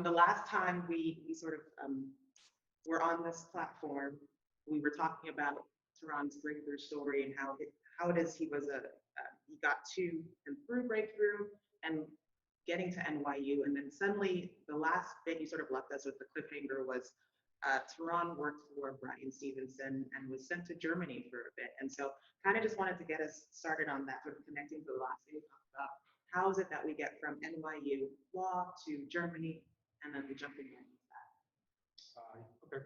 The last time we sort of were on this platform, we were talking about Terron's breakthrough story and how it is he was he got to and through breakthrough and getting to NYU, and then suddenly the last bit you sort of left us with the cliffhanger was Terron worked for Bryan Stevenson and was sent to Germany for a bit. And so kind of just wanted to get us started on that, sort of connecting to the last thing we talked about. How is it that we get from NYU law to Germany and then jumping into that? Okay.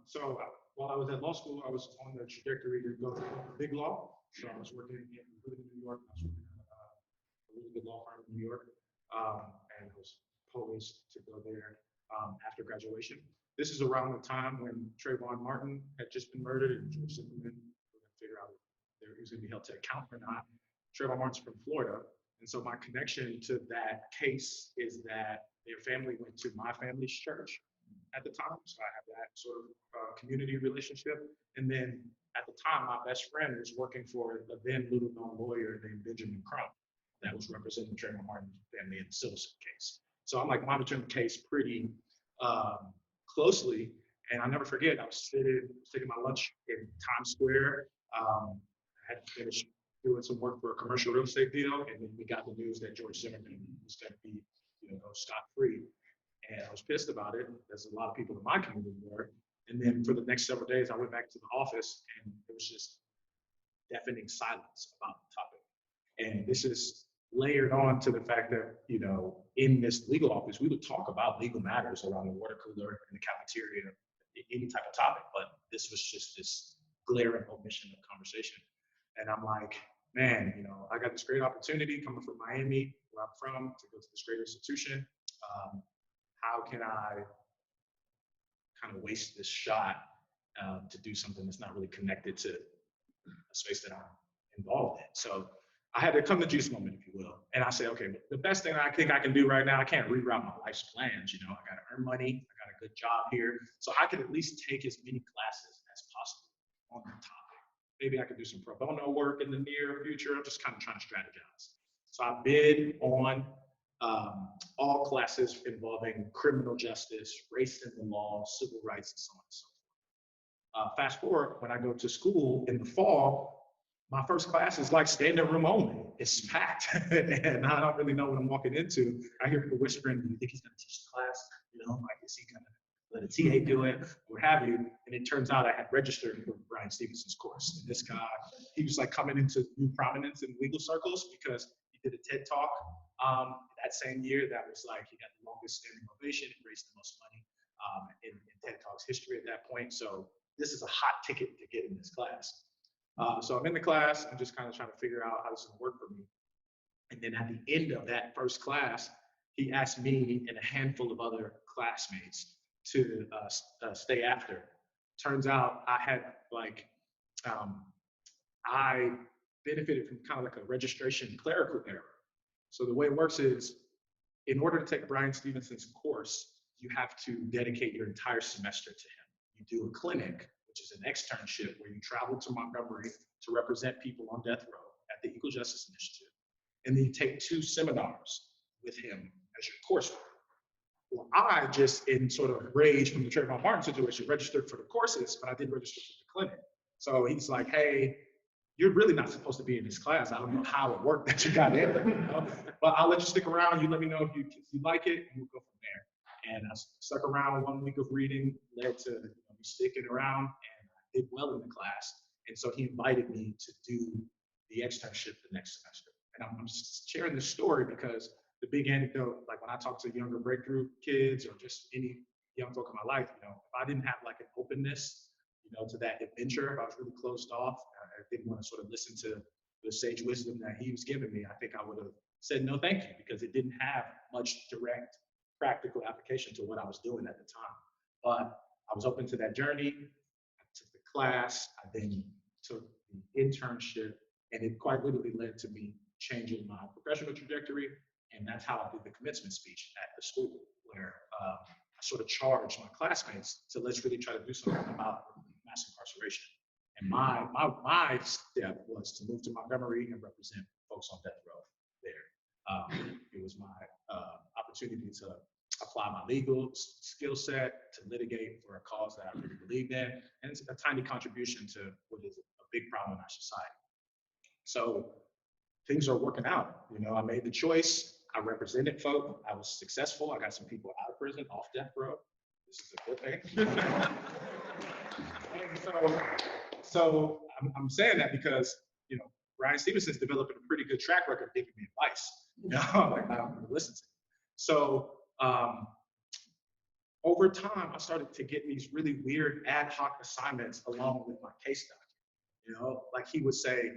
So while I was at law school, I was on the trajectory to go to big law. So I was working in New York. I was working at a really good law firm in New York, and I was poised to go there after graduation. This is around the time when Trayvon Martin had just been murdered, and George Zimmerman were going to figure out if he was going to be held to account or not. Trayvon Martin's from Florida, and so my connection to that case is that their family went to my family's church at the time, so I have that sort of community relationship. And then at the time, my best friend was working for a then little-known lawyer named Benjamin Crump that was representing Trayvon Martin's family in the civil suit case. So I'm like monitoring the case pretty closely, and I'll never forget, I was taking my lunch in Times Square. I had finished doing some work for a commercial real estate deal, and then we got the news that George Zimmerman was going to be, scot-free. And I was pissed about it, as a lot of people in my community were. And then for the next several days, I went back to the office, and it was just deafening silence about the topic. And this is layered on to the fact that, in this legal office, we would talk about legal matters around the water cooler, in the cafeteria, any type of topic, but this was just this glaring omission of conversation. And I'm like, man, I got this great opportunity coming from Miami, where I'm from, to go to this great institution. How can I kind of waste this shot to do something that's not really connected to a space that I'm involved in? So I had to come to Jesus moment, if you will. And I said, okay, the best thing I think I can do right now, I can't reroute my life's plans. I got to earn money. I got a good job here. So I could at least take as many classes as possible on the topic. Maybe I could do some pro bono work in the near future. I'm just kind of trying to strategize. So I bid on all classes involving criminal justice, race in the law, civil rights, and so on and so forth. Fast forward, when I go to school in the fall, my first class is like standing room only. It's packed, and I don't really know what I'm walking into. I hear people whispering, "Do you think he's going to teach the class? Like, is he going to let a TA do it, or what have you?" And it turns out I had registered for Bryan Stevenson's course. And this guy, he was like coming into new prominence in legal circles because he did a TED Talk that same year that was like, he got the longest standing ovation, he raised the most money in TED Talk's history at that point. So this is a hot ticket to get in this class. So I'm in the class, I'm just kind of trying to figure out how this is going to work for me. And then at the end of that first class, he asked me and a handful of other classmates to stay after. Turns out I had I benefited from kind of like a registration clerical error. So the way it works is, in order to take Bryan Stevenson's course, you have to dedicate your entire semester to him. You do a clinic, which is an externship where you travel to Montgomery to represent people on death row at the Equal Justice Initiative. And then you take 2 seminars with him as your coursework. Well, I just, in sort of rage from the Trayvon Martin situation, registered for the courses, but I didn't register for the clinic. So he's like, hey, you're really not supposed to be in this class. I don't know how it worked that you got in, but I'll let you stick around. You let me know if you like it, and we'll go from there. And I stuck around. 1 week of reading led to me sticking around, and I did well in the class. And so he invited me to do the externship the next semester. And I'm just sharing this story because the big anecdote, like when I talk to younger breakthrough kids or just any young folk in my life, if I didn't have like an openness, to that adventure, if I was really closed off, I didn't want to sort of listen to the sage wisdom that he was giving me, I think I would have said no thank you, because it didn't have much direct practical application to what I was doing at the time. But I was open to that journey. I took the class. I then took the internship, and it quite literally led to me changing my professional trajectory. And that's how I did the commencement speech at the school, where I sort of charged my classmates to let's really try to do something about mass incarceration. And my step was to move to Montgomery and represent folks on death row there. It was my opportunity to apply my legal skill set to litigate for a cause that I really believed in, and it's a tiny contribution to what is a big problem in our society. So things are working out. You know, I made the choice. I represented folk. I was successful. I got some people out of prison, off death row. This is a good thing. And so I'm saying that because, you know, Bryan Stevenson's developing a pretty good track record of giving me advice. You know, like I'm going to listen to him. So over time, I started to get these really weird ad hoc assignments along with my case study. You know, like he would say,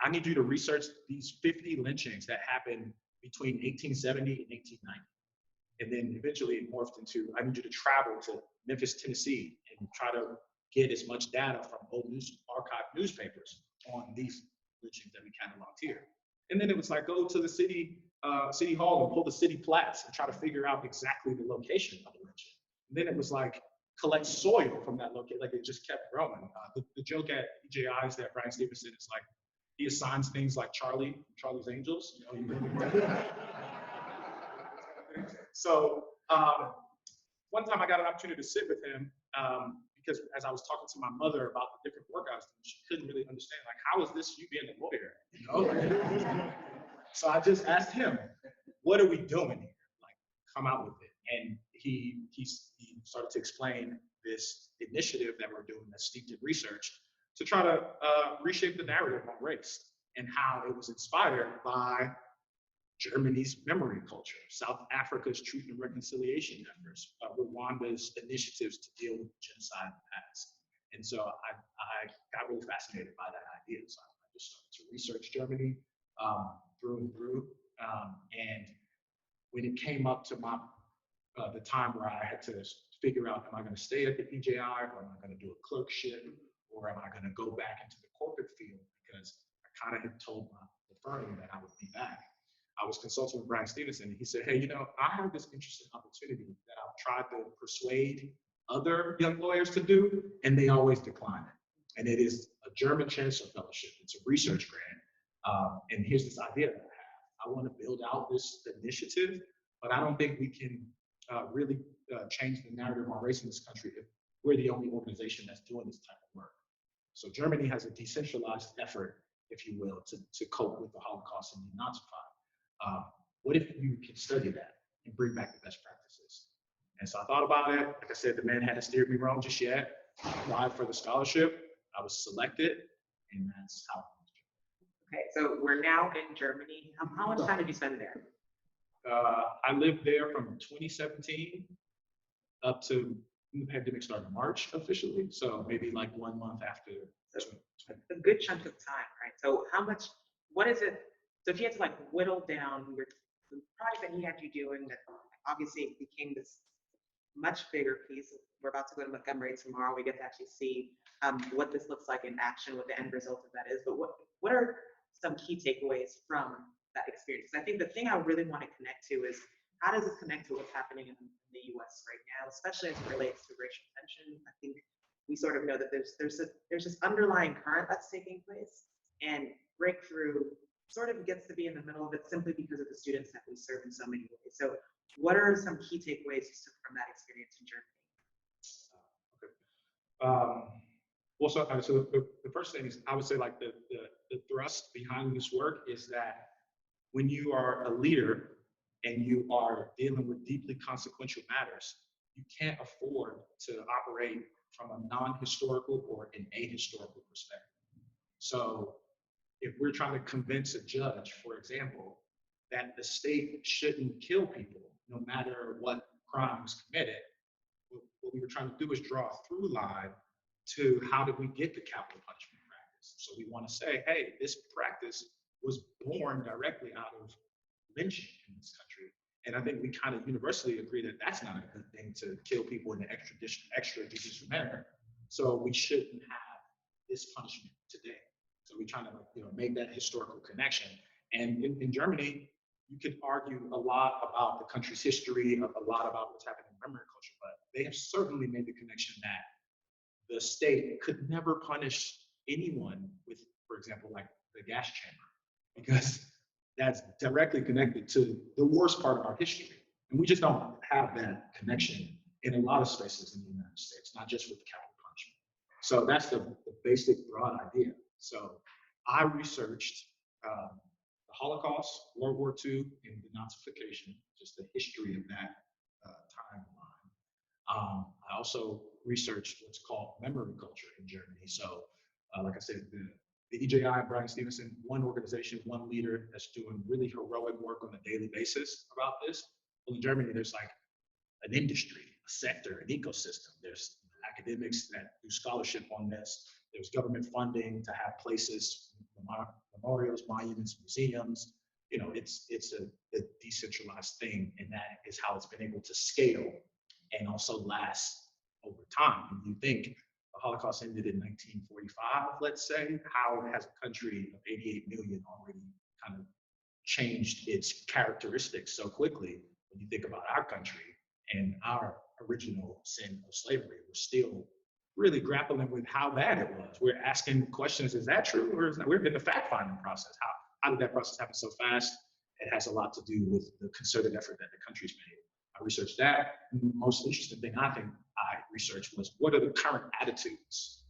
I need you to research these 50 lynchings that happened between 1870 and 1890. And then eventually it morphed into, I need you to travel to Memphis, Tennessee, and try to get as much data from old archived newspapers on these lynchings that we cataloged here. And then it was like, go to the city hall and pull the city plats and try to figure out exactly the location of the lynching. And then it was like, collect soil from that location. Like it just kept growing. The joke at EJI is that Bryan Stevenson is like, he assigns things like Charlie's Angels. You know, so one time I got an opportunity to sit with him because as I was talking to my mother about the different work I was doing, she couldn't really understand, like, how is this you being a lawyer? You know? So I just asked him, what are we doing here? Like, come out with it. And he started to explain this initiative that we're doing that's steeped in research to try to reshape the narrative on race and how it was inspired by Germany's memory culture, South Africa's truth and reconciliation efforts, Rwanda's initiatives to deal with genocide in the past. And so I got really fascinated by that idea. So I just started to research Germany through and through. And when it came up to the time where I had to figure out, am I going to stay at the EJI, or am I going to do a clerkship, or am I going to go back into the corporate field? Because I kind of had told the firm that I would be back. I was consulting with Bryan Stevenson, and he said, hey, you know, I have this interesting opportunity that I've tried to persuade other young lawyers to do, and they always decline it. And it is a German Chancellor Fellowship. It's a research grant. And here's this idea that I have. I want to build out this initiative, but I don't think we can really change the narrative on race in this country if we're the only organization that's doing this type of work. So Germany has a decentralized effort, if you will, to cope with the Holocaust and denazify. What if you can study that and bring back the best practices? And so I thought about it. Like I said, the man hadn't steered me wrong just yet. I applied for the scholarship. I was selected, and that's how. Okay, so we're now in Germany. How much time did you spend there? I lived there from 2017 up to the pandemic started in March officially. So maybe like 1 month after. So a good chunk of time, right? So what is it? So if you had to like whittle down the project that he had you doing, that obviously became this much bigger piece. We're about to go to Montgomery tomorrow. We get to actually see what this looks like in action, what the end result of that is. But what are some key takeaways from that experience? I think the thing I really want to connect to is, how does this connect to what's happening in the U.S. right now, especially as it relates to racial tension? I think we sort of know that there's this underlying current that's taking place, and breakthrough sort of gets to be in the middle of it simply because of the students that we serve in so many ways. So what are some key takeaways from that experience in Germany? Well, so the first thing is, I would say, like, the thrust behind this work is that when you are a leader and you are dealing with deeply consequential matters, you can't afford to operate from a non-historical or an ahistorical perspective. So if we're trying to convince a judge, for example, that the state shouldn't kill people no matter what crime was committed, what we were trying to do is draw a through line to how did we get the capital punishment practice. So we want to say, hey, this practice was born directly out of lynching in this country. And I think we kind of universally agree that that's not a good thing, to kill people in an extrajudicial manner. So we shouldn't have this punishment today. So we're trying to, make that historical connection. And in Germany, you could argue a lot about the country's history, a lot about what's happening in memory culture, but they have certainly made the connection that the state could never punish anyone with, for example, like the gas chamber, because that's directly connected to the worst part of our history. And we just don't have that connection in a lot of spaces in the United States, not just with capital punishment. So that's the basic broad idea. So I researched the Holocaust, World War II, and denazification, just the history of that timeline. I also researched what's called memory culture in Germany. So, like I said, the EJI, Brian Stevenson, one organization, one leader that's doing really heroic work on a daily basis about this. Well, in Germany, there's like an industry, a sector, an ecosystem. There's academics that do scholarship on this. There's government funding to have places, memorials, monuments, museums. You know, it's a decentralized thing, and that is how it's been able to scale and also last over time. If you think the Holocaust ended in 1945, let's say, how has a country of 88 million already kind of changed its characteristics so quickly? When you think about our country and our original sin of slavery, we're still really grappling with how bad it was. We're asking questions, is that true? Or is that, we're in the fact-finding process. How did that process happen so fast? It has a lot to do with the concerted effort that the country's made. I researched that. The most interesting thing I think I researched was what are the current attitudes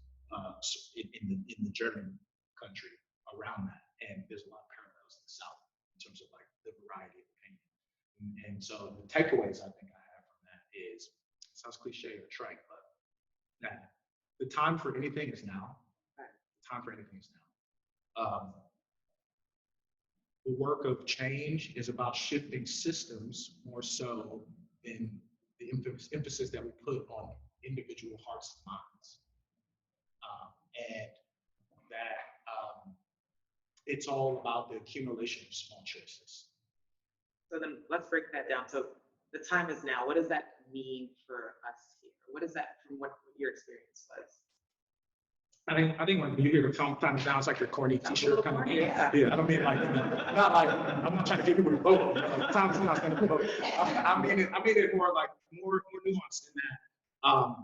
in the German country around that? And there's a lot of parallels in the South in terms of like the variety of opinion. And so the takeaways I think I have from that is, it sounds cliche or trite, but that the time for anything is now. The time for anything is now. The work of change is about shifting systems more so than the emphasis that we put on individual hearts and minds. And that it's all about the accumulation of small choices. So then let's break that down. So the time is now. What does that mean for us here? What is that from what your experience was? I think when you hear the time is now, it's like your corny t-shirt kind of thing. Yeah. Yeah, I don't mean like, not like, I'm not trying to get people to vote. Like, time is now, it's gonna vote. I mean it more like, more nuanced than that.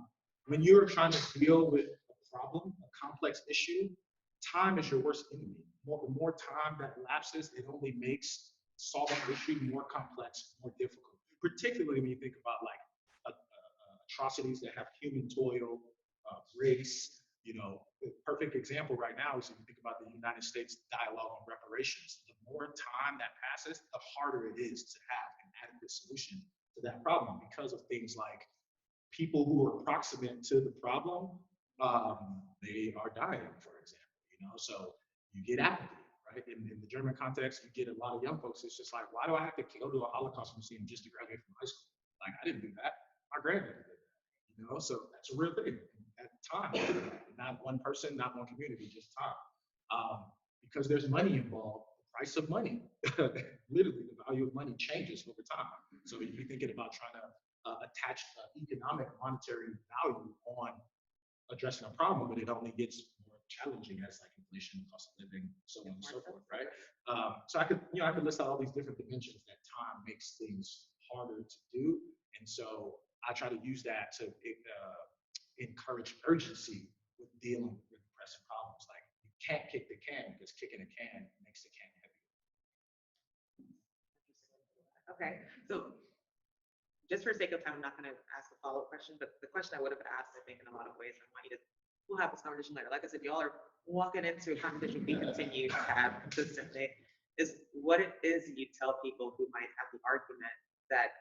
When you're trying to deal with a problem, a complex issue, time is your worst enemy. The more time that lapses, it only makes solving the issue more complex, more difficult. Particularly when you think about like atrocities that have human toil, race. You know, the perfect example right now is if you think about the United States dialogue on reparations. The more time that passes, the harder it is to have an adequate solution to that problem because of things like people who are proximate to the problem, they are dying, for example. You know, so you get apathy, right? In the German context, you get a lot of young folks. It's just like, why do I have to go to a Holocaust museum just to graduate from high school? Like, I didn't do that. My granddad did that. You know, so that's a real thing. At time, not one person, not one community, just time. Because there's money involved, the price of money, literally the value of money changes over time. So if you're thinking about trying to attach economic monetary value on addressing a problem, but it only gets more challenging as like inflation, cost of living, so on and so forth, right? So I could list out all these different dimensions that time makes things harder to do, and so I try to use that to encourage urgency with dealing with pressing problems. Like, you can't kick the can because kicking a can makes the can heavier. Okay, so just for sake of time, I'm not going to ask a follow-up question, but the question I would have asked, I think, in a lot of ways, I want you to, we'll have this conversation later. Like I said, y'all are walking into a conversation we continue to have consistently, is what it is you tell people who might have the argument that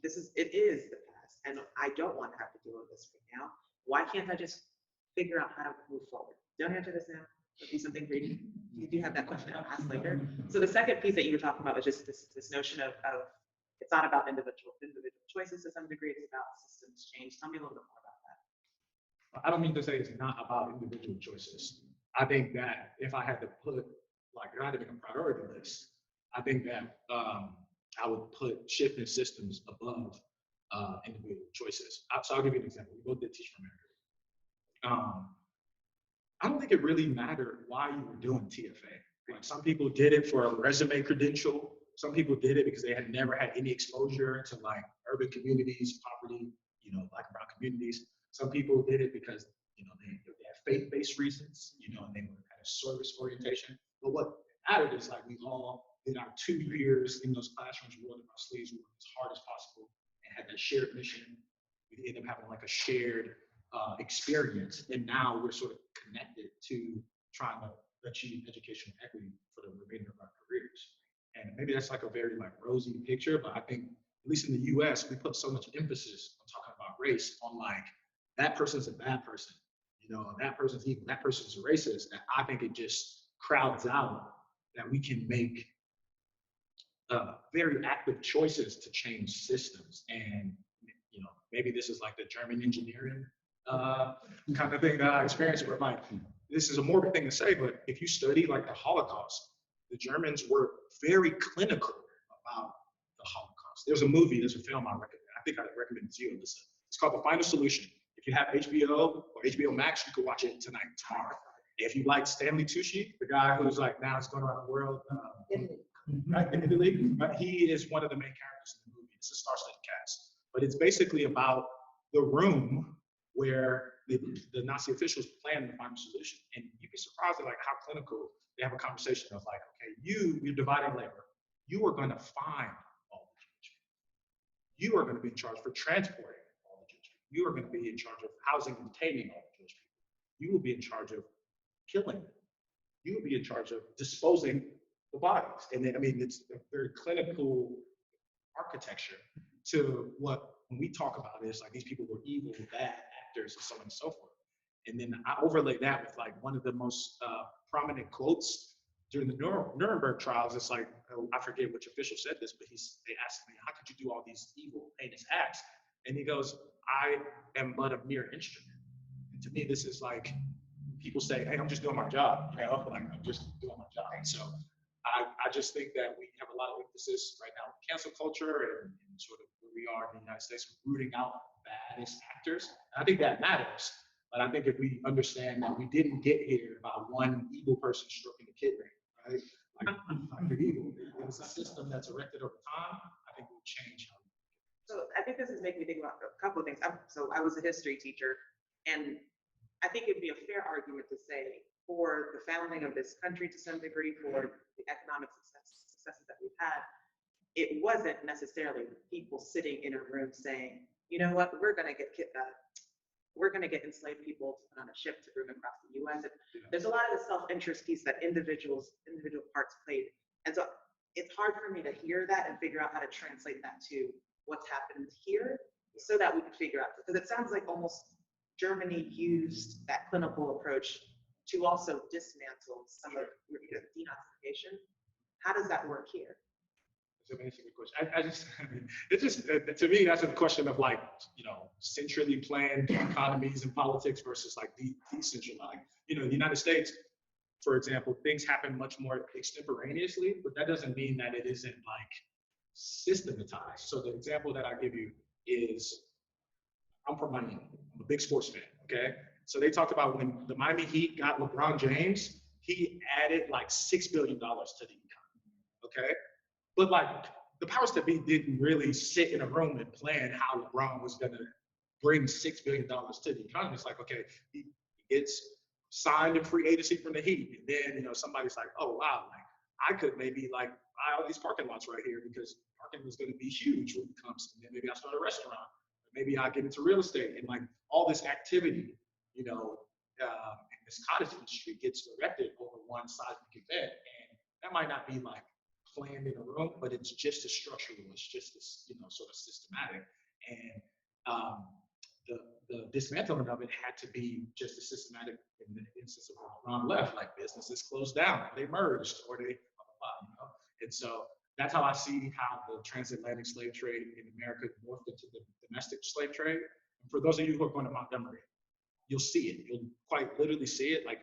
it is the past, and I don't want to have to deal with this right now. Why can't I just figure out how to move forward? Don't answer this now. It'll be something for you. You do have that question I'll ask later. So the second piece that you were talking about was just this notion of it's not about individual choices to some degree, it's about systems change. Tell me a little bit more about that. I don't mean to say it's not about individual choices. I think that if I had to put, like, if I had to make a priority list, I think that I would put shifting systems above individual choices. So I'll give you an example. We both did Teach for America. I don't think it really mattered why you were doing TFA. Like, some people did it for a resume credential. Some people did it because they had never had any exposure to like urban communities, poverty, you know, Black and brown communities. Some people did it because, you know, they had faith-based reasons, you know, and they had a service orientation. But what mattered is like we all did our 2 years in those classrooms, rolled up our sleeves, worked as hard as possible, and had that shared mission. We ended up having like a shared experience, and now we're sort of connected to trying to achieve educational equity for the remainder of our careers. And maybe that's like a very like rosy picture, but I think at least in the US, we put so much emphasis on talking about race on like that person's a bad person, you know, that person's evil, that person's a racist, that I think it just crowds out that we can make very active choices to change systems. And, you know, maybe this is like the German engineering kind of thing that I experienced where like, this is a morbid thing to say, but if you study like the Holocaust, the Germans were very clinical about the Holocaust. There's a movie, there's a film I recommend. I think I recommend it to you, Alyssa. It's called The Final Solution. If you have HBO or HBO Max, you can watch it tonight, tomorrow. If you like Stanley Tucci, the guy who's like now he's going around the world, right, in Italy, but he is one of the main characters in the movie. It's a star-studded cast, but it's basically about the room where the Nazi officials planned the final solution. And you'd be surprised at like how clinical they have a conversation of like, okay, you're dividing labor. You are going to find all the Jewish people. You are going to be in charge for transporting all the Jewish people. You are going to be in charge of housing and detaining all the Jewish people. You will be in charge of killing them. You will be in charge of disposing the bodies. And then, I mean, it's a very clinical architecture to what, when we talk about this, like these people were evil, bad actors, and so on and so forth. And then I overlay that with like one of the most prominent quotes during the Nuremberg trials. It's like, I forget which official said this, but they asked me, how could you do all these evil, heinous acts? And he goes, I am but a mere instrument. And to me, this is like, people say, hey, I'm just doing my job, you know, like I'm just doing my job. And so I just think that we have a lot of emphasis right now on cancel culture and sort of where we are in the United States, rooting out baddest actors. And I think that matters. But I think if we understand that we didn't get here by one evil person stroking a kid ring, right? Like they're evil. It was a system that's erected over time. I think we'll change how we. So I think this is making me think about a couple of things. So I was a history teacher, and I think it'd be a fair argument to say for the founding of this country to some degree, for the economic successes that we've had, it wasn't necessarily people sitting in a room saying, you know what, we're going to get enslaved people to put on a ship to bring across the U.S. There's a lot of the self-interest piece that individual parts played. And so it's hard for me to hear that and figure out how to translate that to what's happened here so that we can figure out, because it sounds like almost Germany used that clinical approach to also dismantle some of denazification. How does that work here? That's a good question. It's just, to me, that's a question of like, you know, centrally planned economies and politics versus like decentralized. You know, in the United States, for example, things happen much more extemporaneously, but that doesn't mean that it isn't like systematized. So the example that I give you is, I'm from Miami. I'm a big sports fan, okay? So they talked about when the Miami Heat got LeBron James, he added like $6 billion to the economy, okay? But like the powers that be didn't really sit in a room and plan how LeBron was gonna bring $6 billion to the economy. It's like, okay, he gets signed in free agency from the Heat. And then, you know, somebody's like, oh wow, like I could maybe like buy all these parking lots right here because parking was gonna be huge when it comes. And then maybe I start a restaurant. Maybe I get into real estate, and like all this activity, you know, in this cottage industry gets erected over one seismic event. And that might not be like planned in a room, but it's just as structural, it's just as, you know, sort of systematic. And the dismantling of it had to be just as systematic in the instance of Ron left, like businesses closed down, they merged, or they, blah, blah, blah, you know? And so that's how I see how the transatlantic slave trade in America morphed into the domestic slave trade. And for those of you who are going to Montgomery, you'll see it. You'll quite literally see it. Like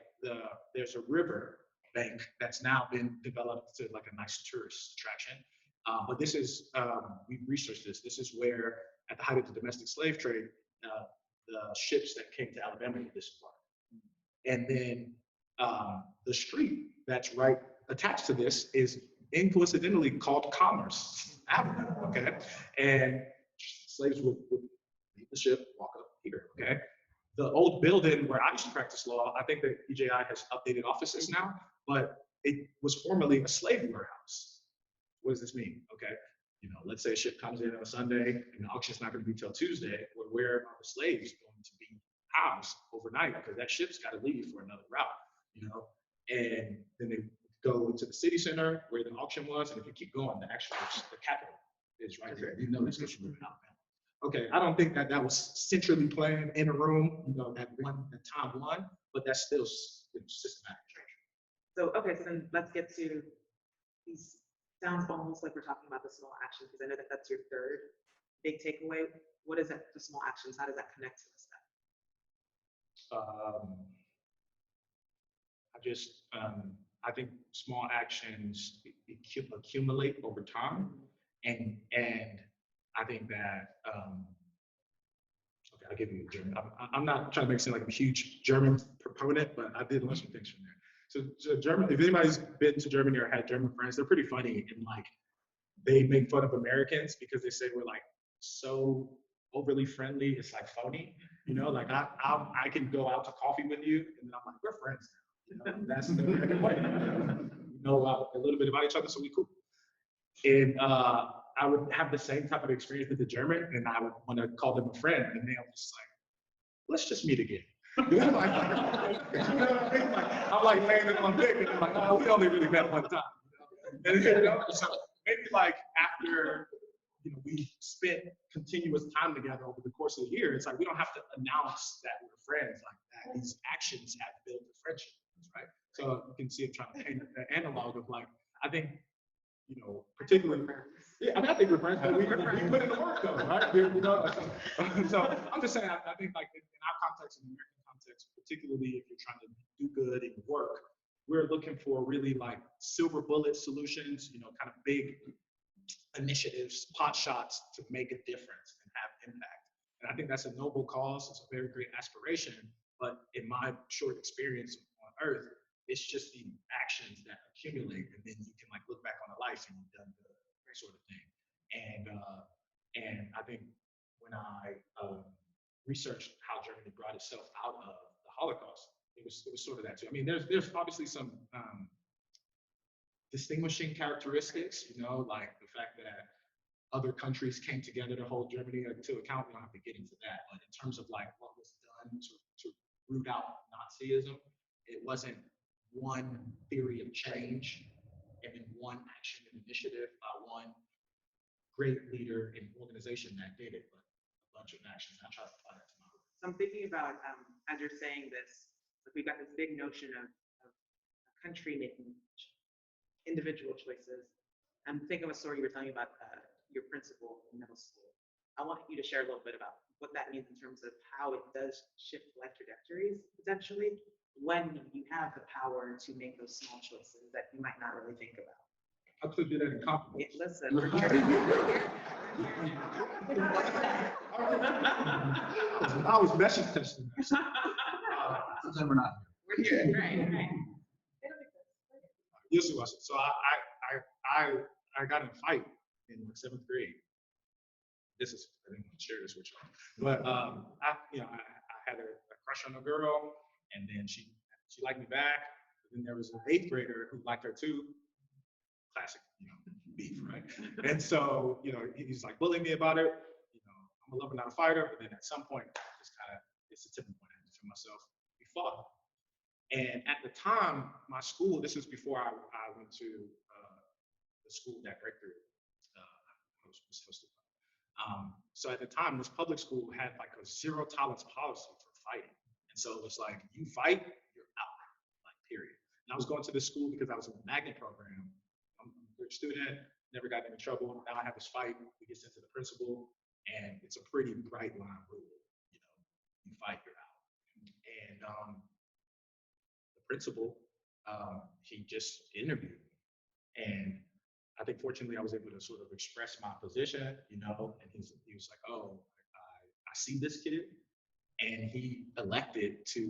there's a river bank that's now been developed to like a nice tourist attraction. But this is, we've researched this. This is where, at the height of the domestic slave trade, the ships that came to Alabama were disembarked. And then the street that's right attached to this is coincidentally called Commerce Avenue, okay? And slaves would leave the ship, walk up here, okay? The old building where I used to practice law, I think that EJI has updated offices now, but it was formerly a slave warehouse. what does this mean? Okay, let's say a ship comes in on a Sunday and the auction's not going to be till Tuesday. Well, where are the slaves going to be housed overnight? Because that ship's got to leave for another route, And then they go to the city center where the auction was, and if you keep going, the capital is right there. This because you live in Alabama. Okay, I don't think that was centrally planned in a room, at time one, but that's still systematic. So, okay, so then let's get to these. Sounds almost like we're talking about the small actions, because I know that that's your third big takeaway. What is it, the small actions? How does that connect to this stuff? I think small actions accumulate over time, and I think that okay, I'll give you a German. I'm not trying to make it seem like I'm a huge German proponent, but I did learn some things from there. So German, if anybody's been to Germany or had German friends, they're pretty funny, and like they make fun of Americans because they say we're like so overly friendly. It's like phony, Like I can go out to coffee with you, and then I'm like, we're friends now. That's the American way. We know a little bit about each other, so we cool. And I would have the same type of experience with the German, and I would want to call them a friend, and they're just like, let's just meet again. I'm like laying it on thick, and I'm like, oh, we only really met one time. And so maybe like after we spent continuous time together over the course of the year, it's like we don't have to announce that we're friends like that. These actions have built a friendship, right? So you can see I'm trying to paint an analog of like, I think, particularly, yeah, I think we're friends, but we put in the work though, right? So I'm just saying, I think like in our context, in the American context, particularly if you're trying to do good in work, we're looking for really like silver bullet solutions, kind of big initiatives, pot shots to make a difference and have impact. And I think that's a noble cause. It's a very great aspiration. But in my short experience on Earth, it's just the actions that accumulate, and then you can like look back on a life and you've done the sort of thing. And I think when I researched how Germany brought itself out of the Holocaust, it was sort of that too. I mean, there's obviously some distinguishing characteristics, like the fact that other countries came together to hold Germany to account. We don't have to get into that, but in terms of like what was done to root out Nazism, it wasn't one theory of change and then one action and initiative by one great leader and organization that did it, but a bunch of actions. I try to apply that to my work. So I'm thinking about, as you're saying this, like we've got this big notion of a country making individual choices. I'm thinking of a story you were telling me about your principal in middle school. I want you to share a little bit about what that means in terms of how it does shift life trajectories, potentially, when you have the power to make those small choices that you might not really think about. I could do that in compliment. Listen, we're here. I was message testing. Then we're not. We're here, right. Yes, it was. So I got in a fight in 7th grade. I didn't want to share this with y'all, but I had a crush on a girl, and then she liked me back. Then there was an 8th grader who liked her too. Classic, beef, right? And so, he's like bullying me about it. I'm a lover, not a fighter. But then at some point, it's a tipping point. I had to defend myself. We fought. And at the time, my school, this was before I went to the school that Breakthrough was hosted. So at the time, this public school had like a zero tolerance policy for fighting. And so it was like, you fight, you're out, like period. And I was going to this school because I was in the magnet program. I'm a good student, never got into trouble. Now I have this fight, we get sent to the principal, and it's a pretty bright line rule. You fight, you're out. And the principal, he just interviewed me. And I think fortunately I was able to sort of express my position, and he was like, oh, I see this kid, and he elected to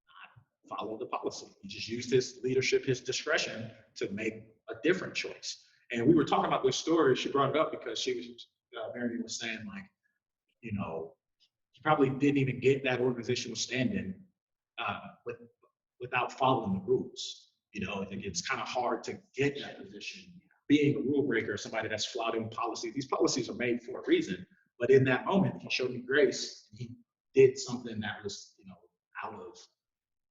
not follow the policy. He just used his leadership, his discretion to make a different choice. And we were talking about this story. She brought it up because Mariohn was saying like, he probably didn't even get that organizational standing without following the rules. I think it's kind of hard to get that position being a rule breaker, somebody that's flouting policy. These policies are made for a reason. But in that moment, he showed me grace. And he did something that was, out of,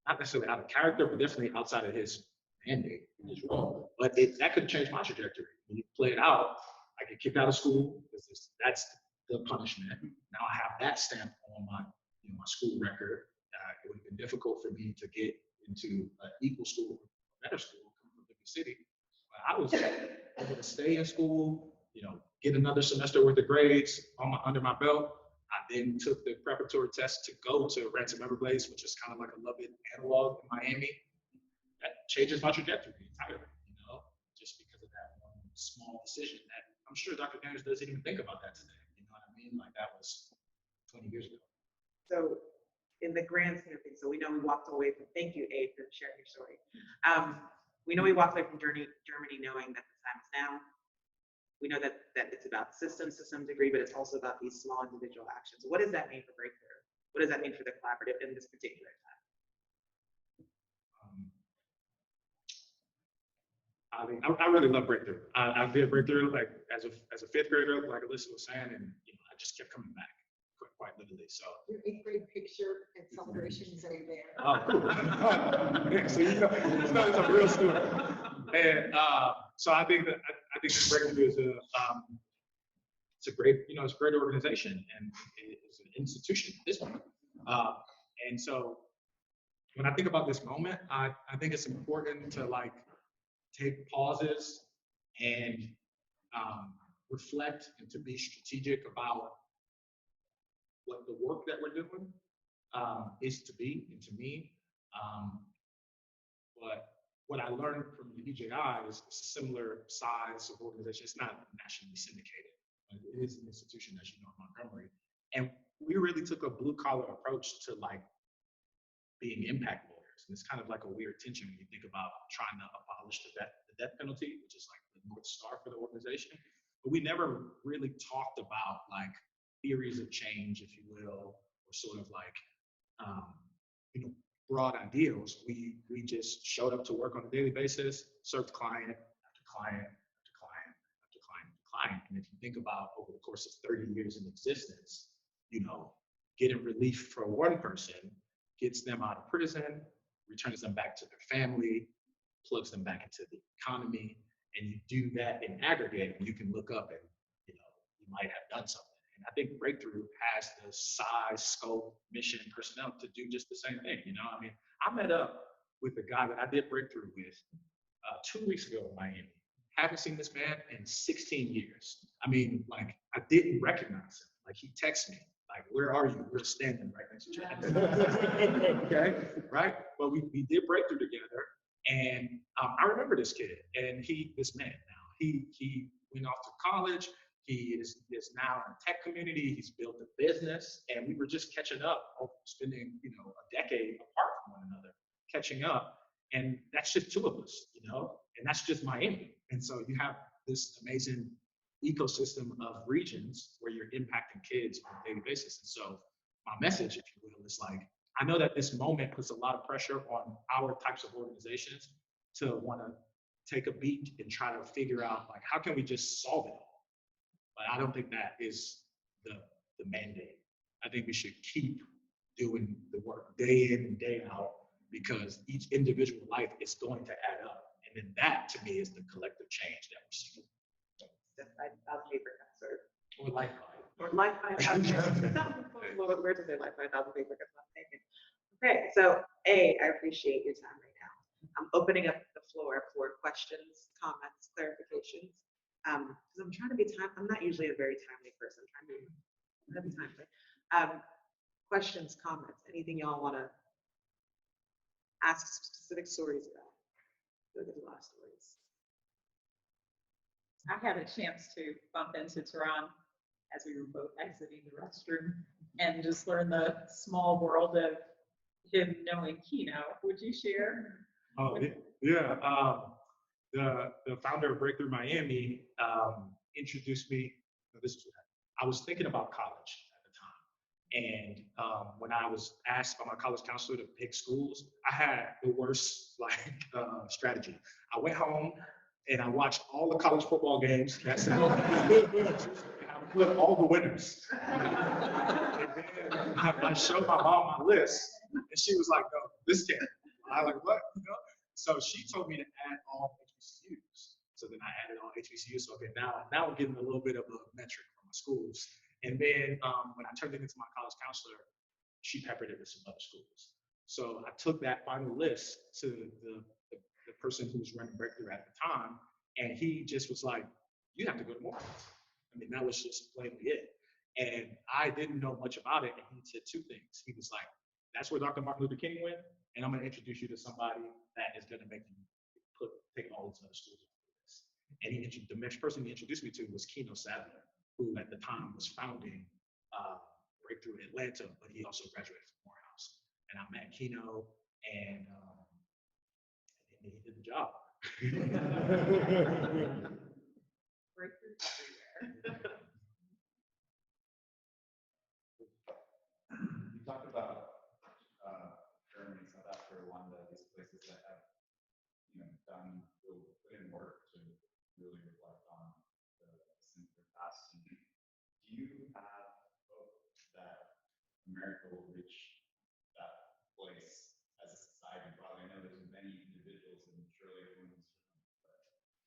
not necessarily out of character, but definitely outside of his mandate in his role. But that could change my trajectory. When you play it out, I get kicked out of school. That's the punishment. Now I have that stamp on my, my school record. It would have been difficult for me to get into an equal school, better school, coming from Liberty City. But I was able to stay in school, get another semester worth of grades under my belt. I then took the preparatory test to go to Ransom Everglades, which is kind of like a Lubbock analog in Miami. That changes my trajectory entirely, just because of that one small decision that I'm sure Dr. Daniels doesn't even think about that today. You know what I mean? Like that was 20 years ago. So in the grand scheme of things, so we know we walked away from, thank you, Abe, for sharing your story. We know we walked away from Germany knowing that the time is now. We know that it's about systems to some degree, but it's also about these small individual actions. What does that mean for Breakthrough? What does that mean for the collaborative in this particular time? I mean, I really love Breakthrough. I did Breakthrough like as a fifth grader, like Alyssa was saying, and I just kept coming back, quite literally. So Your 8th grade picture and celebrations are there. oh, cool. Yeah, so it's a real student. And so I think Breakthrough is it's a great, it's a great organization and it's an institution at this point. And so when I think about this moment, I think it's important to like take pauses and reflect and to be strategic about what the work that we're doing is to be and to mean. But what I learned from the EJI is it's a similar size of organization. It's not nationally syndicated, but it is an institution, as you know, in Montgomery. And we really took a blue collar approach to like being impact lawyers. And it's kind of like a weird tension when you think about trying to abolish the death penalty, which is like the North Star for the organization. But we never really talked about like theories of change, if you will, or sort of like, broad ideals. We just showed up to work on a daily basis, served client after client after client after client after client. And if you think about over the course of 30 years in existence, getting relief for one person gets them out of prison, returns them back to their family, plugs them back into the economy, and you do that in aggregate, and you can look up and you might have done something. And I think Breakthrough has the size, scope, mission, personnel to do just the same thing. I mean, I met up with the guy that I did Breakthrough with 2 weeks ago in Miami. Haven't seen this man in 16 years. I mean, like, I didn't recognize him. Like, he texted me, like, where are you? We're standing right next to each other. Okay, right? But we did Breakthrough together. And I remember this kid, and this man now, he went off to college. He is now in the tech community. He's built a business, and we were just catching up, spending a decade apart from one another, catching up. And that's just two of us, and that's just Miami. And so you have this amazing ecosystem of regions where you're impacting kids on a daily basis. And so my message, if you will, is like, I know that this moment puts a lot of pressure on our types of organizations to want to take a beat and try to figure out, like, how can we just solve it all? But I don't think that is the mandate. I think we should keep doing the work day in and day out, because each individual life is going to add up. And then that, to me, is the collective change that we see. Just 5,000 paper cuts, Or life. or life 5,000 paper cuts. Where to say life 5,000 paper cuts? Not thinking. Okay, so I appreciate your time right now. I'm opening up the floor for questions, comments, clarifications. Because I'm trying to be I'm not usually a very timely person. I'm trying to be timely. Questions, comments, anything y'all want to ask specific stories about? Look at a lot of stories. I had a chance to bump into Terron as we were both exiting the restroom and just learn the small world of him knowing Keno. Would you share? Oh, yeah. The founder of Breakthrough Miami introduced me. I was thinking about college at the time. And when I was asked by my college counselor to pick schools, I had the worst strategy. I went home, and I watched all the college football games. That's it. I put all the winners. And then I showed my mom my list, and she was like, "No, this can't." I like, "What?" You know? So she told me to add all HBCUs. So then I added all HBCUs. So okay, now I'm getting a little bit of a metric from my schools. And then when I turned it into my college counselor, she peppered it with some other schools. So I took that final list to the person who was running Breakthrough at the time, and he just was like, "You have to go to Morehouse." I mean, that was just plainly it. And I didn't know much about it, and he said two things. He was like, "That's where Dr. Martin Luther King went, and I'm going to introduce you to somebody that is going to make you take all these other schools off the list." And the next person he introduced me to was Keno Sadler, who at the time was founding Breakthrough in Atlanta, but he also graduated from Morehouse. And I met Keno, and he did the job. Breakthrough everywhere. You talked about Germany, South Africa, Rwanda, these places that have, put in work to really reflect on the sins of their past. And do you have hope that America will reach that place as a society? Probably, I know there's many individuals, and surely everyone is different, but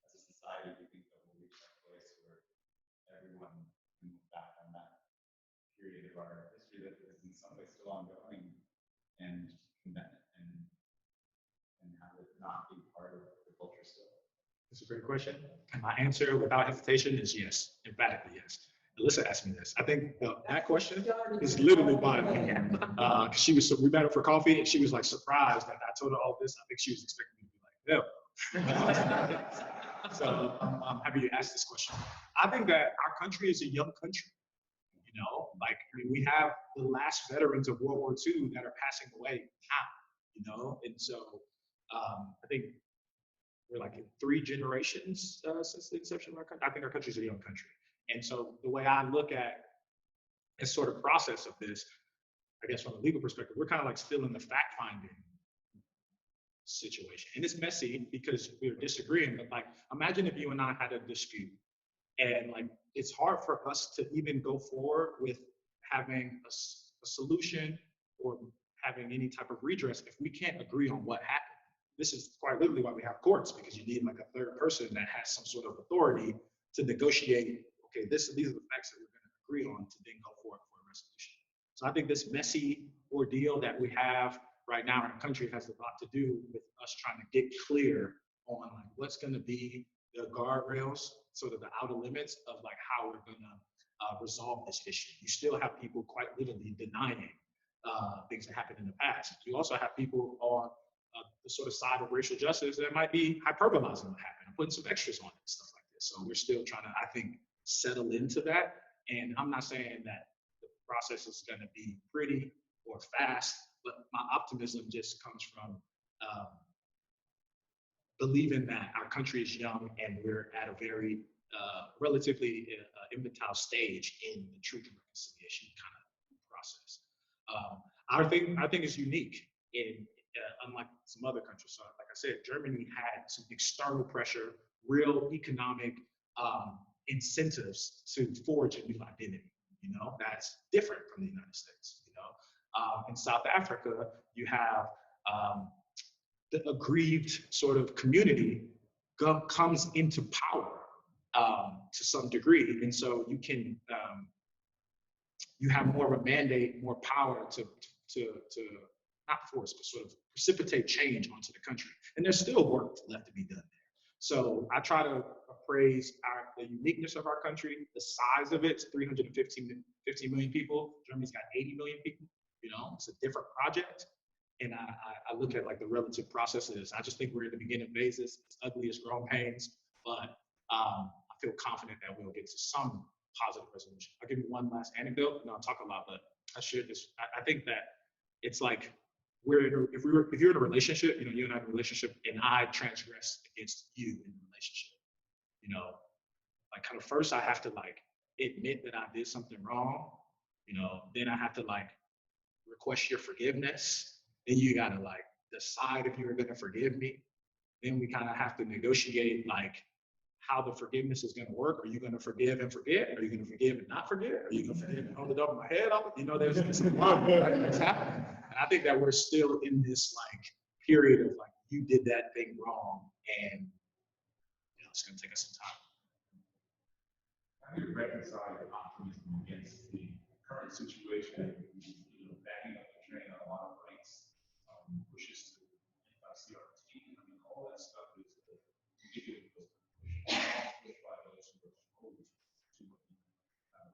as a society, do you think that we'll reach that place where everyone can look back on that period of our history that is in some way still ongoing and have it not be part of the culture still? That's a great question. And my answer without hesitation is yes, emphatically yes. Alyssa asked me this. I think that question is literally by me. We met her for coffee, and she was like surprised that I told her all this. I think she was expecting me to be like, no. So I'm happy you asked this question. I think that our country is a young country. We have the last veterans of World War II that are passing away now, and so I think we're like in 3 generations since the inception of our country. I think our country is a young country. And so the way I look at this sort of process of this, I guess from a legal perspective, we're kind of like still in the fact-finding situation. And it's messy because we're disagreeing, but like, imagine if you and I had a dispute, and like, it's hard for us to even go forward with having a solution or having any type of redress if we can't agree on what happened. This is quite literally why we have courts, because you need like a third person that has some sort of authority to negotiate, okay, these are the facts that we're going to agree on to then go forward for a resolution. So I think this messy ordeal that we have right now in our country has a lot to do with us trying to get clear on like what's going to be the guardrails, sort of the outer limits of like how we're going to resolve this issue. You still have people quite literally denying things that happened in the past. You also have people on the sort of side of racial justice that might be hyperbolizing what happened and putting some extras on it and stuff like this. So we're still trying to, I think, settle into that. And I'm not saying that the process is going to be pretty or fast, but my optimism just comes from believing that our country is young and we're at a very relatively infantile stage in the truth and reconciliation kind of process. I think it's unique in unlike some other countries. So like I said, Germany had some external pressure, real economic incentives to forge a new identity. That's different from the United States. In South Africa, you have the aggrieved sort of community comes into power to some degree, and so you can you have more of a mandate, more power to not force, but sort of precipitate change onto the country. And there's still work left to be done there. So I try to appraise the uniqueness of our country, the size of it. 350 million people. Germany's got 80 million people. It's a different project. And I look at like the relative processes. I just think we're in the beginning phases. It's ugly as growing pains, but I feel confident that we'll get to some positive resolution. I'll give you one last anecdote, and I'll talk a lot, but I shared this. I think that it's like if you're in a relationship, you and I have a relationship, and I transgress against you in the relationship, like kind of first I have to like admit that I did something wrong, then I have to like request your forgiveness. Then you gotta like decide if you're gonna forgive me. then we kind of have to negotiate like how the forgiveness is going to work. Are you going to forgive and forget? Are you going to forgive and not forget? Are you going to forgive and hold it over my head? You know, there's a lot right, that's happening. And I think that we're still in this like period of like, you did that thing wrong, and you know, it's going to take us some time. How do you reconcile your optimism against the current situation, you know, backing up the train on a lot of rights, pushes to CRT, I mean, all that stuff is ridiculous. Pushed by those who are opposed to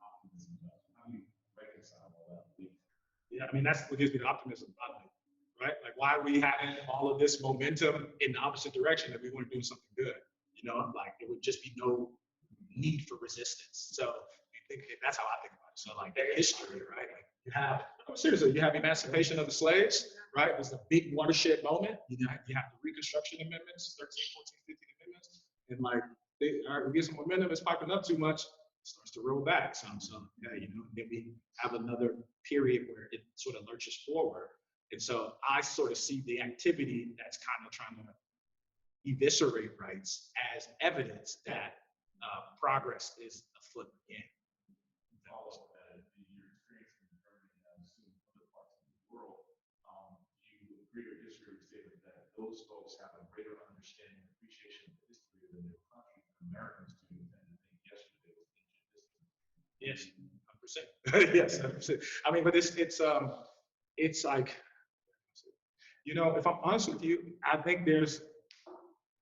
optimism. How do you reconcile all that? Yeah, I mean, that's what gives me the optimism, right? Like, why are we having all of this momentum in the opposite direction if we want to do something good? You know, like, it would just be no need for resistance. So you think that's how I think about it. So like that history, right? Like you have, seriously, you have emancipation of the slaves, right? It was a big watershed moment. You have the Reconstruction Amendments, 13, 14, 15 amendments. And like, all right, we get some momentum, it's piping up too much, it starts to roll back some. So yeah, you know, then we have another period where it sort of lurches forward. And so I sort of see the activity that's kind of trying to eviscerate rights as evidence that progress is afoot again. Follow up that your experience in Germany and other parts of the world, you agree or disagree with the statement that those folks have a greater understanding and appreciation of the history than their country Americans do, and I think yesterday was ancient history. Yes, 100%. Yes, 100%. I mean, but it's like, you know, if I'm honest with you, I think there's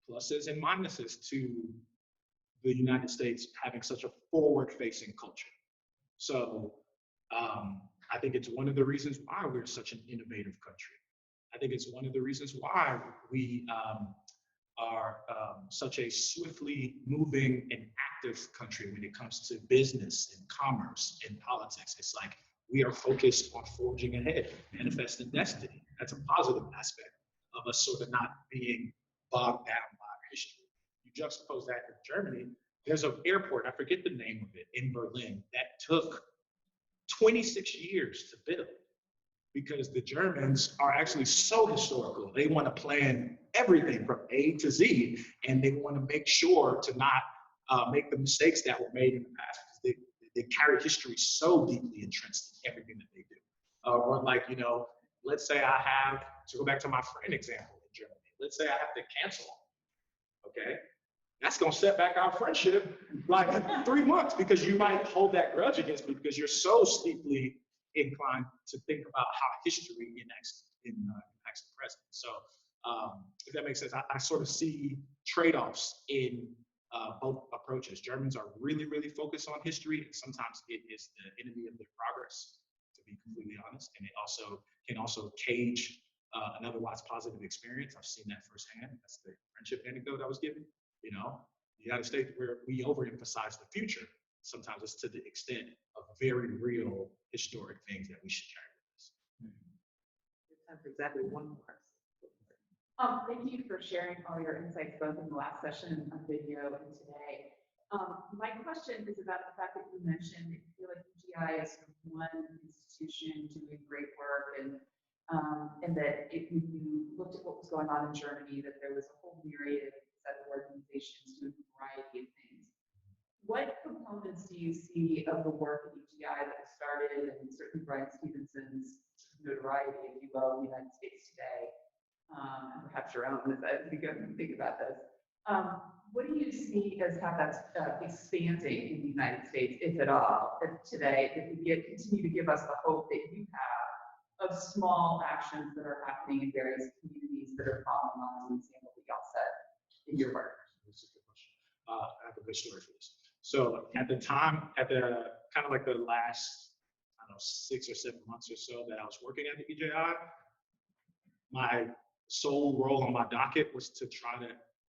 pluses and minuses to the United States having such a forward-facing culture. So I think it's one of the reasons why we're such an innovative country. I think it's one of the reasons why we are such a swiftly moving and active country when it comes to business and commerce and politics. It's like we are focused on forging ahead, manifesting destiny. That's a positive aspect of us sort of not being bogged down by our history. You juxtapose that in Germany, there's an airport, I forget the name of it, in Berlin, that took 26 years to build because the Germans are actually so historical. They want to plan everything from A to Z, and they want to make sure to not make the mistakes that were made in the past. They carry history so deeply entrenched in everything that they do. Or like, you know, let's say I have, to go back to my friend example in Germany, let's say I have to cancel, okay? That's gonna set back our friendship like 3 months because you might hold that grudge against me because you're so steeply inclined to think about how history impacts the present. So if that makes sense, I sort of see trade-offs in both approaches. Germans are really, really focused on history, and sometimes it is the enemy of their progress, to be completely honest. And it also can cage an otherwise positive experience. I've seen that firsthand. That's the friendship anecdote I was giving. You know, the United States, where we overemphasize the future, sometimes it's to the extent of very real historic things that we should carry with us. Time for exactly one more. Thank you for sharing all your insights, both in the last session on video and today. My question is about the fact that you mentioned that you feel like UGI is sort of one institution doing great work, and that if you looked at what was going on in Germany, that there was a whole myriad of organizations doing a variety of things. What components do you see of the work at UGI that was started, and certainly Brian Stevenson's notoriety, if you will, in the United States today, and perhaps your own as you go and think about this? What do you see as how that's expanding in the United States, if at all, today, if you continue to give us the hope that you have of small actions that are happening in various communities that are following on the example that y'all set in your work? That's a good question. I have a good story for this. So at the time, at the kind of like the last, I don't know, 6 or 7 months or so that I was working at the UGI, my sole role on my docket was to try to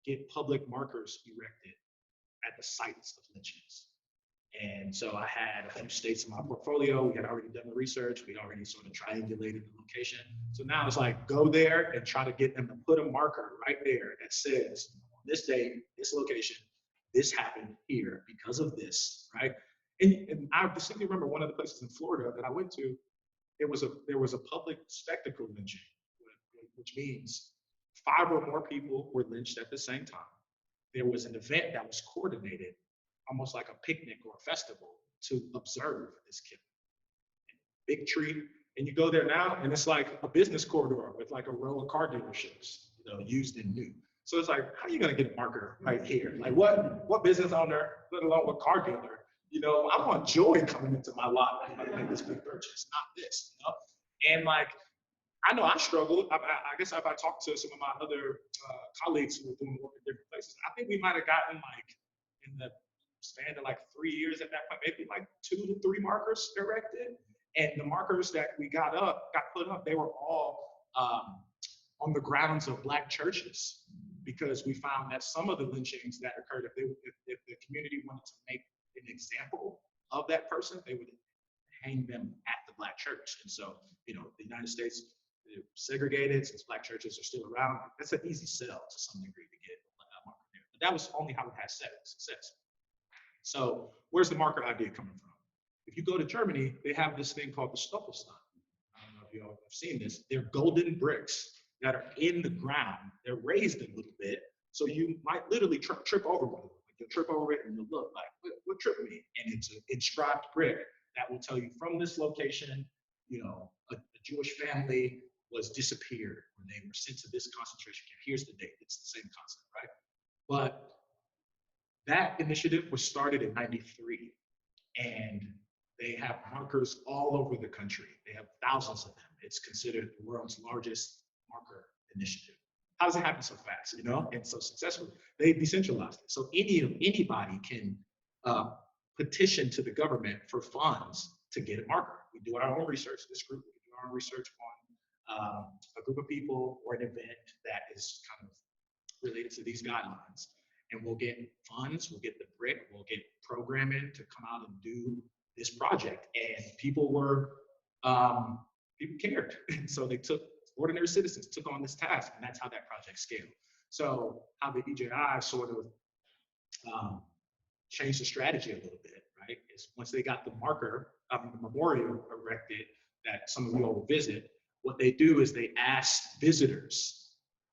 get public markers erected at the sites of lynchings. And so I had a few states in my portfolio. We had already done the research. We'd already sort of triangulated the location. So now it's like, go there and try to get them to put a marker right there that says, on this date, this location, this happened here because of this, right? And I distinctly remember one of the places in Florida that I went to, there was a public spectacle lynching, which means 5 or more people were lynched at the same time. There was an event that was coordinated, almost like a picnic or a festival, to observe this killing. Big tree, and you go there now, and it's like a business corridor with like a row of car dealerships, used and new. So it's like, how are you gonna get a marker right here? Like what business owner, let alone what car dealer, I want joy coming into my lot when I make this big purchase, not this, And like, I know I struggled. I guess if I talked to some of my other colleagues who were doing work in different places, I think we might have gotten like in the span of like 3 years at that point, maybe like 2 to 3 markers erected. And the markers that we got put up, they were all on the grounds of Black churches, because we found that some of the lynchings that occurred, if the community wanted to make an example of that person, they would hang them at the Black church. And so, the United States segregated, since Black churches are still around. That's an easy sell to some degree to get a marker there. But that was only how we had success. So where's the marker idea coming from? If you go to Germany, they have this thing called the Stoppelstein. I don't know if you all have seen this. They're golden bricks that are in the ground. They're raised a little bit, so you might literally trip over one of them. You'll trip over it and you'll look like, what tripped me? And it's an inscribed brick that will tell you from this location, a Jewish family was disappeared, or they were sent to this concentration camp. Here's the date. It's the same concept, right? But that initiative was started in '93, and they have markers all over the country. They have thousands of them. It's considered the world's largest marker initiative. How does it happen so fast, and so successfully? They decentralized it. So anybody can petition to the government for funds to get a marker. We do our own research. This group, we do our own research on a group of people or an event that is kind of related to these guidelines. And we'll get funds, we'll get the brick, we'll get programming to come out and do this project. And people cared. And so ordinary citizens took on this task, and that's how that project scaled. So how the EJI sort of changed the strategy a little bit, right? Is once they got the marker, the memorial erected that some of you all will visit, what they do is they ask visitors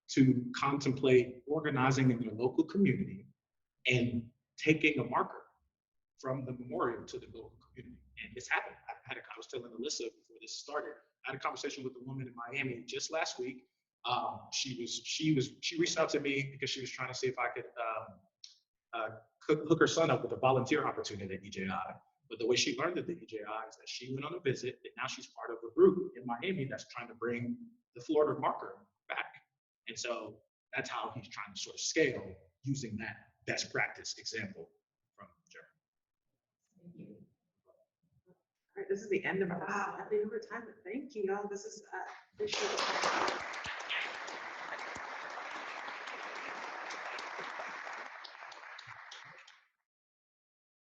to contemplate organizing in their local community and taking a marker from the memorial to the local community. And this happened. I was telling Alyssa before this started, I had a conversation with a woman in Miami just last week. She reached out to me because she was trying to see if I could hook her son up with a volunteer opportunity at EJI. But the way she learned at the EJI is that she went on a visit, and now she's part of a group in Miami that's trying to bring the Florida marker back. And so that's how he's trying to sort of scale using that best practice example from Germany. Thank you. All right, this is the end of our time. But thank you, y'all. This is appreciate it.